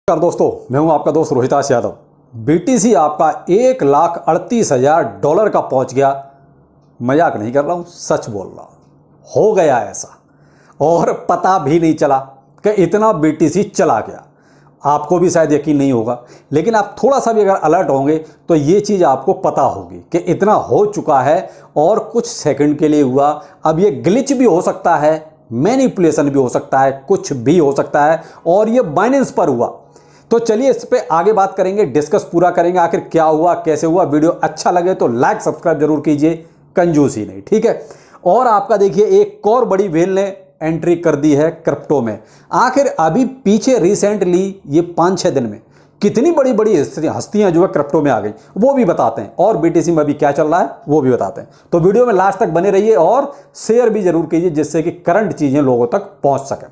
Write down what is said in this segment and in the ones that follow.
नमस्कार दोस्तों, मैं हूं आपका दोस्त रोहिताश यादव। बीटीसी आपका $1,38,000 का पहुंच गया। मजाक नहीं कर रहा हूं, सच बोल रहा हूं। हो गया ऐसा और पता भी नहीं चला कि इतना बीटीसी चला गया। आपको भी शायद यकीन नहीं होगा, लेकिन आप थोड़ा सा भी अगर अलर्ट होंगे तो ये चीज़ आपको पता होगी कि इतना हो चुका है और कुछ सेकंड के लिए हुआ। अब ये ग्लिच भी हो सकता है, मैनिपुलेशन भी हो सकता है, कुछ भी हो सकता है और ये बाइनेंस पर हुआ। तो चलिए इस पे आगे बात करेंगे, डिस्कस पूरा करेंगे आखिर क्या हुआ, कैसे हुआ। वीडियो अच्छा लगे तो लाइक सब्सक्राइब जरूर कीजिए, कंजूसी नहीं, ठीक है। और आपका देखिए एक और बड़ी व्हेल ने एंट्री कर दी है क्रिप्टो में। आखिर अभी पीछे रिसेंटली ये 5-6 दिन में कितनी बड़ी बड़ी हस्तियां जो है क्रिप्टो में आ गई, वो भी बताते हैं। और बीटीसी में अभी क्या चल रहा है वो भी बताते हैं। तो वीडियो में लास्ट तक बने रहिए और शेयर भी जरूर कीजिए, जिससे कि करंट चीजें लोगों तक पहुंच सके।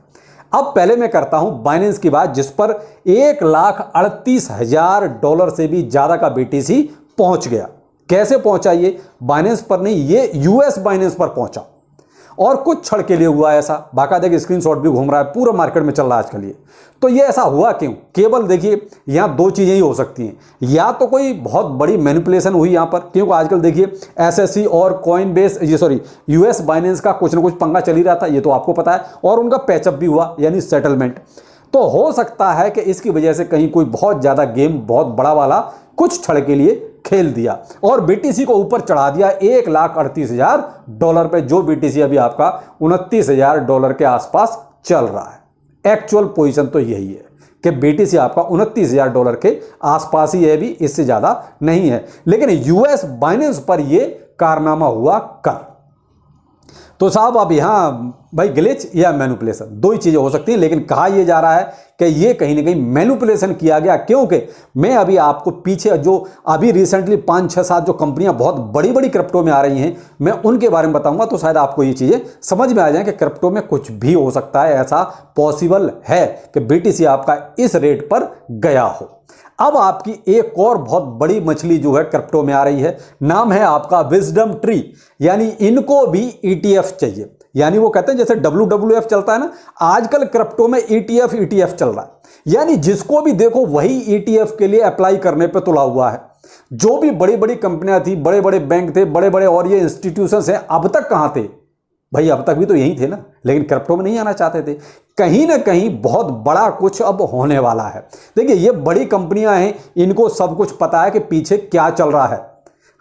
अब पहले मैं करता हूं बाइनेंस की बात, जिस पर $1,38,000 से भी ज्यादा का बीटीसी पहुंच गया। कैसे पहुंचा ये? बाइनेंस पर नहीं, ये यूएस बाइनेंस पर पहुंचा और कुछ क्षण के लिए हुआ ऐसा। बाकायदा देखिए स्क्रीनशॉट भी घूम रहा है, पूरा मार्केट में चल रहा है आजकल ये। तो ये ऐसा हुआ क्यों? केवल देखिए यहां दो चीजें ही हो सकती हैं। या तो कोई बहुत बड़ी मैनिपुलेशन हुई यहां पर, क्योंकि आजकल देखिए एसएससी और कॉइनबेस यूएस बाइनेंस का कुछ ना कुछ पंगा चल ही रहा था, ये तो आपको पता है। और उनका पैचअप भी हुआ, यानी सेटलमेंट। तो हो सकता है कि इसकी वजह से कहीं कोई बहुत ज्यादा गेम, बहुत बड़ा वाला कुछ क्षण के लिए खेल दिया और बीटीसी को ऊपर चढ़ा दिया $1,38,000 पे, जो बीटीसी अभी आपका $29,000 के आसपास चल रहा है। एक्चुअल पोजीशन तो यही है कि बीटीसी आपका $29,000 के आसपास ही है, भी इससे ज्यादा नहीं है। लेकिन यूएस बाइनेंस पर यह कारनामा हुआ कल। तो साहब अब यहां भाई ग्लिच या मैनिपुलेशन, दो ही चीजें हो सकती हैं। लेकिन कहा यह जा रहा है कि यह कहीं ना कहीं मैनिपुलेशन किया गया, क्योंकि मैं अभी आपको पीछे जो अभी रिसेंटली 5-6-7 जो कंपनियां बहुत बड़ी बड़ी क्रिप्टो में आ रही हैं, मैं उनके बारे में बताऊंगा। तो शायद आपको ये चीजें समझ में आ जाए कि क्रिप्टो में कुछ भी हो सकता है। ऐसा पॉसिबल है कि बीटीसी आपका इस रेट पर गया हो। अब आपकी एक और बहुत बड़ी मछली जो है क्रिप्टो में आ रही है, नाम है आपका विजडम ट्री। यानी इनको भी ईटीएफ चाहिए। यानी वो कहते हैं जैसे WWF चलता है ना, आजकल क्रिप्टो में ईटीएफ चल रहा है। यानी जिसको भी देखो वही ईटीएफ के लिए अप्लाई करने पे तुला हुआ है। जो भी बड़ी बड़ी कंपनियां थी, बड़े बड़े बैंक थे, बड़े बड़े और ये इंस्टीट्यूशंस हैं, अब तक कहां थे भाई? अब तक भी तो यही थे ना, लेकिन क्रिप्टो में नहीं आना चाहते थे। कहीं ना कहीं बहुत बड़ा कुछ अब होने वाला है। देखिए ये बड़ी कंपनियां हैं, इनको सब कुछ पता है कि पीछे क्या चल रहा है।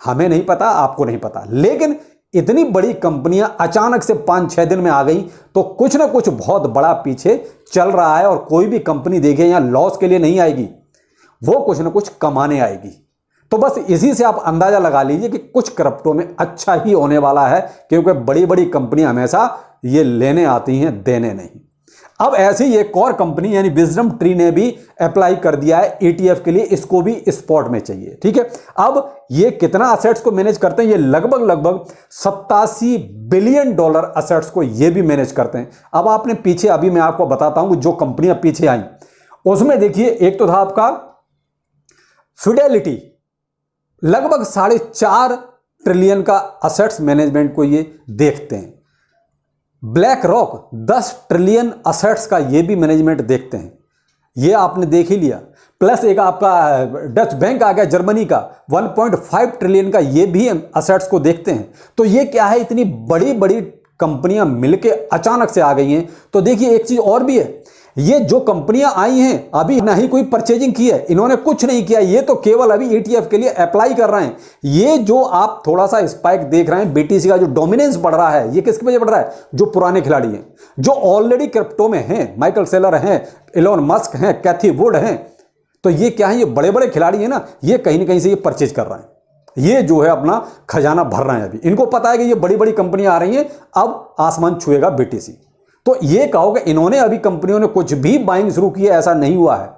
हमें नहीं पता, आपको नहीं पता, लेकिन इतनी बड़ी कंपनियां अचानक से 5-6 दिन में आ गई, तो कुछ ना कुछ बहुत बड़ा पीछे चल रहा है। और कोई भी कंपनी देखे यहां लॉस के लिए नहीं आएगी, वो कुछ ना कुछ कमाने आएगी। तो बस इसी से आप अंदाजा लगा लीजिए कि कुछ क्रिप्टो में अच्छा ही होने वाला है, क्योंकि बड़ी बड़ी कंपनियां हमेशा ये लेने आती हैं, देने नहीं। अब ऐसी एक और कंपनी यानी विजडम ट्री ने भी अप्लाई कर दिया है ईटीएफ के लिए, इसको भी स्पॉट में चाहिए, ठीक है। अब ये कितना असेट्स को मैनेज करते हैं? ये लगभग $87 बिलियन असेट्स को ये भी मैनेज करते हैं। अब आपने पीछे, अभी मैं आपको बताता हूं जो कंपनियां पीछे आई, उसमें देखिए एक तो था आपका फिडेलिटी, लगभग $4.5 ट्रिलियन का असेट्स मैनेजमेंट को ये देखते हैं। ब्लैक रॉक 10 ट्रिलियन असेट्स का ये भी मैनेजमेंट देखते हैं, ये आपने देख ही लिया। प्लस एक आपका डच बैंक आ गया जर्मनी का, 1.5 ट्रिलियन का ये भी असेट्स को देखते हैं। तो ये क्या है, इतनी बड़ी बड़ी कंपनियां मिलके अचानक से आ गई हैं। तो देखिए एक चीज और भी है, ये जो कंपनियां आई हैं अभी ना ही कोई परचेजिंग की है, इन्होंने कुछ नहीं किया, ये तो केवल अभी ईटीएफ के लिए अप्लाई कर रहे हैं। ये जो आप थोड़ा सा स्पाइक देख रहे हैं, बीटीसी का जो डोमिनेंस बढ़ रहा है, ये किसकी वजह बढ़ रहा है? जो पुराने खिलाड़ी हैं, जो ऑलरेडी क्रिप्टो में हैं, माइकल सेलर हैं, इलोन मस्क हैं, कैथी वुड हैं। तो ये क्या है, ये बड़े बड़े खिलाड़ी हैं ना, ये कहीं ना कहीं से ये परचेज कर रहे हैं, ये जो है अपना खजाना भर रहे हैं। अभी इनको पता है कि ये बड़ी बड़ी कंपनियां आ रही हैं, अब आसमान छुएगा बीटीसी। तो ये कहो कि इन्होंने अभी कंपनियों ने कुछ भी बाइंग शुरू की है, ऐसा नहीं हुआ है।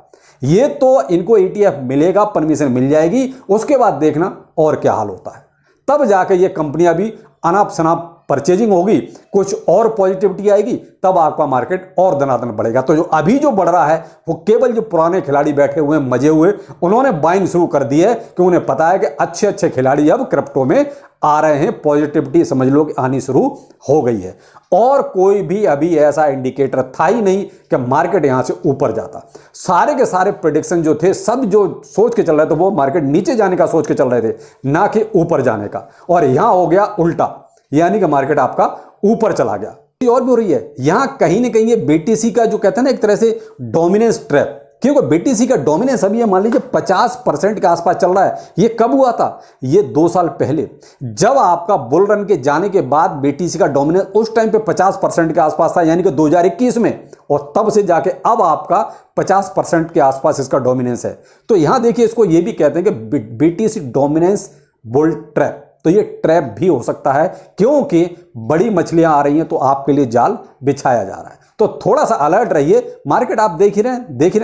ये तो इनको ईटीएफ मिलेगा, परमिशन मिल जाएगी, उसके बाद देखना और क्या हाल होता है। तब जाके ये कंपनियां भी अनाप शनाप परचेजिंग होगी, कुछ और पॉजिटिविटी आएगी, तब आपका मार्केट और दनादन बढ़ेगा। तो जो अभी जो बढ़ रहा है वो केवल जो पुराने खिलाड़ी बैठे हुए हैं मजे हुए, उन्होंने बाइंग शुरू कर दी है कि उन्हें पता है कि अच्छे अच्छे खिलाड़ी अब क्रिप्टो में आ रहे हैं, पॉजिटिविटी समझ लो कि आनी शुरू हो गई है। और कोई भी अभी ऐसा इंडिकेटर था ही नहीं कि मार्केट यहां से ऊपर जाता। सारे के सारे प्रेडिक्शन जो थे, सब जो सोच के चल रहे थे वो मार्केट नीचे जाने का सोच के चल रहे थे, ना कि ऊपर जाने का। और यहां हो गया उल्टा, यानी कि मार्केट आपका ऊपर चला गया। और भी हो रही है यहां कहीं ना कहीं ये बीटीसी का जो कहते हैं ना एक तरह से डोमिनेंस ट्रैप, क्योंकि बीटीसी का डोमिनेंस अभी मान लीजिए 50% के आसपास चल रहा है। ये कब हुआ था? ये 2 साल पहले, जब आपका बुल रन के जाने के बाद बीटीसी का डोमिनेंस उस टाइम पे 50% के आसपास था, यानी कि 2021 में, और तब से जाके अब आपका 50% के आसपास इसका डोमिनेंस है। तो यहां देखिए, इसको ये भी कहते हैं कि बीटीसी डोमिनेंस बुल ट्रैप। तो ये ट्रैप भी हो सकता है, क्योंकि बड़ी मछलियां आ रही हैं तो आपके लिए जाल बिछाया जा रहा है। तो थोड़ा सा अलर्ट रहिए। मार्केट आप देख ही रहे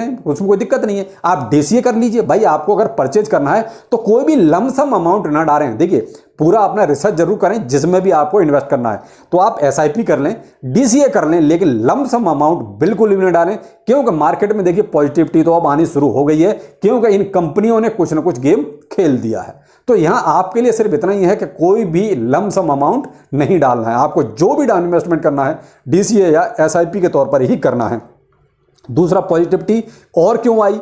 हैं, उसमें कोई दिक्कत नहीं है। आप डीसीए कर लीजिए भाई, आपको अगर परचेज करना है तो कोई भी लमसम अमाउंट ना डालें। देखिए, पूरा अपना रिसर्च जरूर करें जिसमें भी आपको इन्वेस्ट करना है। तो आप एसआईपी कर लें, डीसीए कर लें, लेकिन लमसम अमाउंट बिल्कुल भी ना डालें, क्योंकि मार्केट में देखिए पॉजिटिविटी तो अब आनी शुरू हो गई है, क्योंकि इन कंपनियों ने कुछ ना कुछ गेम खेल दिया है। तो यहां आपके लिए सिर्फ इतना ही है कि कोई भी लमसम अमाउंट नहीं डालना है। आपको जो भी इन्वेस्टमेंट करना है डीसीए या एसआईपी के तौर पर ही करना है। दूसरा, पॉजिटिविटी और क्यों आई?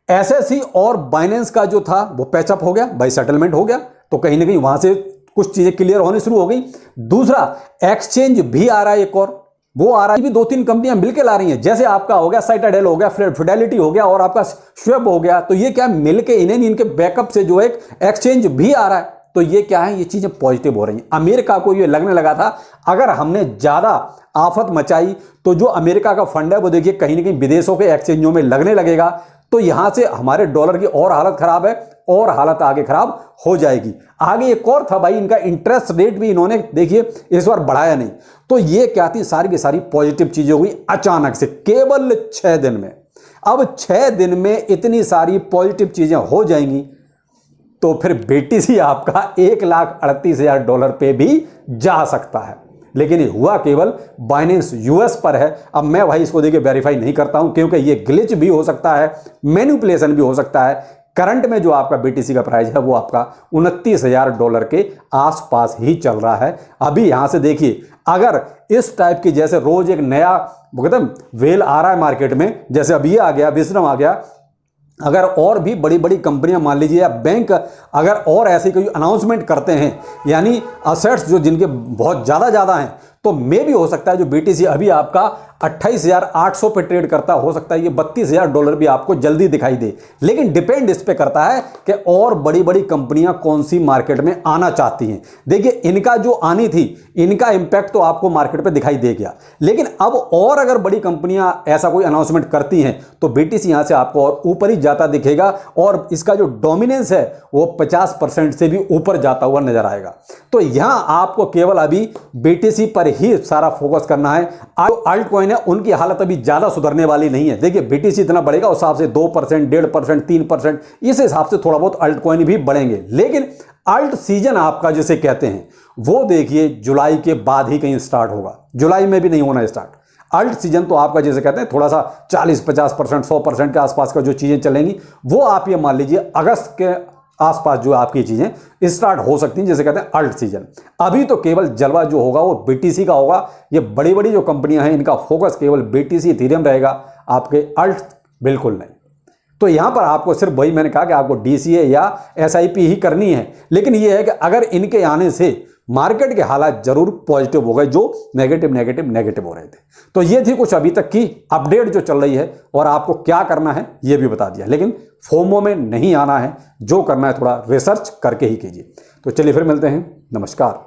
एसएससी और बाइनेंस का जो था वो पैचअप हो गया भाई, सेटलमेंट हो गया, तो कहीं ना कहीं वहां से कुछ चीजें क्लियर होनी शुरू हो गई। दूसरा, एक्सचेंज भी आ रहा है एक और, वो आ रहा है भी 2-3 कंपनियां मिलकर ला रही हैं। जैसे आपका हो गया साइटाडेल हो गया, फिडेलिटी हो गया और आपका श्वेब हो गया। तो ये क्या मिलके इनके बैकअप से जो एक एक्सचेंज भी आ रहा है। तो ये क्या है, ये चीजें पॉजिटिव हो रही हैं। अमेरिका को ये लगने लगा था अगर हमने ज्यादा आफत मचाई तो जो अमेरिका का फंड है वो देखिए कहीं ना कहीं विदेशों के एक्सचेंजों में लगने लगेगा, तो यहां से हमारे डॉलर की और हालत खराब है और हालत आगे खराब हो जाएगी। आगे एक और था भाई, इनका इंटरेस्ट रेट भी इन्होंने देखिए इस बार बढ़ाया नहीं। तो ये क्या थी, सारी की सारी पॉजिटिव चीजें हुई अचानक से केवल 6 दिन में। अब 6 दिन में इतनी सारी पॉजिटिव चीजें हो जाएंगी तो फिर बीटीसी आपका $1,38,000 पे भी जा सकता है। लेकिन ये हुआ केवल बाइनेंस यूएस पर है। अब मैं भाई इसको देखिए वेरीफाई नहीं करता हूं, क्योंकि ये ग्लिच भी हो सकता है, मैनिपुलेशन भी हो सकता है। करंट में जो आपका बीटीसी का प्राइस है वो आपका $29,000 के आसपास ही चल रहा है। अभी यहां से देखिए, अगर इस टाइप की जैसे रोज एक नया वेल आ रहा है मार्केट में, जैसे अभी ये आ गया, विश्रम आ गया, अगर और भी बड़ी बड़ी कंपनियां मान लीजिए या बैंक अगर और ऐसी कोई अनाउंसमेंट करते हैं, यानी असेट्स जो जिनके बहुत ज़्यादा हैं, तो मे भी हो सकता है जो बीटीसी अभी आपका 28,800 पे ट्रेड करता, हो सकता है ये $32,000 भी आपको जल्दी दिखाई दे। लेकिन डिपेंड इस पे करता है कि और बड़ी बड़ी कंपनियां कौन सी मार्केट में आना चाहती हैं। देखिए, इनका जो आनी थी, इनका इंपैक्ट तो आपको मार्केट पे दिखाई दे गया, लेकिन अब और अगर बड़ी कंपनियां ऐसा कोई अनाउंसमेंट करती हैं तो बीटीसी यहां से आपको और ऊपर ही जाता दिखेगा, और इसका जो डोमिनेंस है वो 50% से भी ऊपर जाता हुआ नजर आएगा। तो यहां आपको केवल अभी बीटीसी पर ही सारा फोकस करना है। अल्ट कॉइन है, उनकी हालत अभी ज्यादा सुधरने वाली नहीं है। देखिए, बीटीसी इतना बढ़ेगा उस हिसाब से 2%, 1.5%, 3%, इस हिसाब से थोड़ा बहुत अल्ट कॉइन भी बढ़ेंगे। लेकिन अल्ट सीजन आपका जिसे कहते हैं वो देखिए जुलाई के बाद ही कहीं स्टार्ट होगा, जुलाई में भी नहीं होना स्टार्ट। अल्ट सीजन तो आपका जैसे कहते हैं थोड़ा सा 40-50%, 100% के आसपास का जो चीजें चलेंगी वो आप ये मान लीजिए अगस्त के आसपास जो आपकी चीजें स्टार्ट हो सकती हैं, जैसे कहते हैं अल्ट सीजन। अभी तो केवल जलवा जो होगा वो बीटीसी का होगा। ये बड़ी बड़ी जो कंपनियां हैं इनका फोकस केवल बीटीसी इथेरियम रहेगा, आपके अल्ट बिल्कुल नहीं। तो यहां पर आपको सिर्फ वही मैंने कहा कि आपको डीसीए या एसआईपी ही करनी है। लेकिन यह है कि अगर इनके आने से मार्केट के हालात जरूर पॉजिटिव हो गए, जो नेगेटिव हो रहे थे। तो ये थी कुछ अभी तक की अपडेट जो चल रही है, और आपको क्या करना है ये भी बता दिया। लेकिन फोमो में नहीं आना है, जो करना है थोड़ा रिसर्च करके ही कीजिए। तो चलिए फिर मिलते हैं, नमस्कार।